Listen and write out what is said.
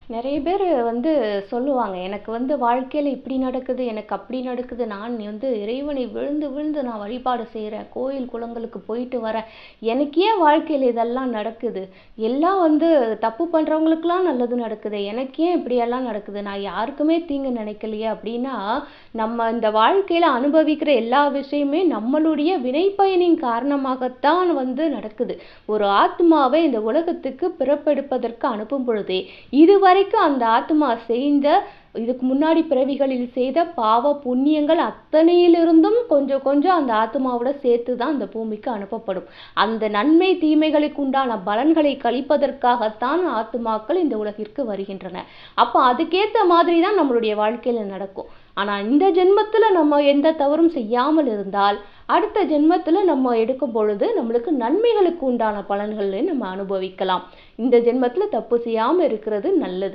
நெறைய பேரு சொல்லுவாங்க, "எனக்கு வாழ்க்கையில இப்படி நடக்குது, எனக்கு அப்படி நடக்குது. நான் இறைவனை விழுந்து விழுந்து நான் வழிபாடு செய்றேன். கோயில், குளங்களுக்கு போயிட்டு வரேன். எனக்கு ஏன் வாழ்க்கையில இதெல்லாம் நடக்குது? எல்லாம் தப்பு பண்றவங்களுக்கெல்லாம் நல்லது நடக்குதே. எனக்கு ஏன் இப்படியெல்லாம் நடக்குது? நான் யாருக்குமே தீங்கு நினைக்கலையே." அப்படின்னா, நம்ம இந்த வாழ்க்கையில அனுபவிக்கிற எல்லா விஷயமே நம்மளுடைய வினைப்பயனின் காரணமாகத்தான் நடக்குது. ஒரு ஆத்மாவை இந்த உலகத்துக்கு பிறப்பெடுப்பதற்கு அனுப்பும் பொழுதே, இதுவரைக்கும் அந்த ஆத்மா இதுக்கு முன்னாடி பிறவிகளில் செய்த பாவ புண்ணியங்கள் அத்தனையிலிருந்தும் கொஞ்சம் கொஞ்சம் அந்த ஆத்மாவோட சேர்த்து தான் அந்த பூமிக்கு அனுப்பப்படும். அந்த நன்மை தீமைகளுக்கு உண்டான பலன்களை கழிப்பதற்காகத்தான் ஆத்மாக்கள் இந்த உலகிற்கு வருகின்றன. அப்ப அதுக்கேத்த மாதிரி தான் நம்மளுடைய வாழ்க்கையில நடக்கும். ஆனா இந்த ஜென்மத்துல நம்ம எந்த தவறும் செய்யாமல் இருந்தால், அடுத்த ஜென்மத்துல நம்ம எடுக்கும் பொழுது நம்மளுக்கு நன்மைகளுக்கு உண்டான பலன்களை நம்ம அனுபவிக்கலாம். இந்த ஜென்மத்துல தப்பு செய்யாம இருக்கிறது நல்லது.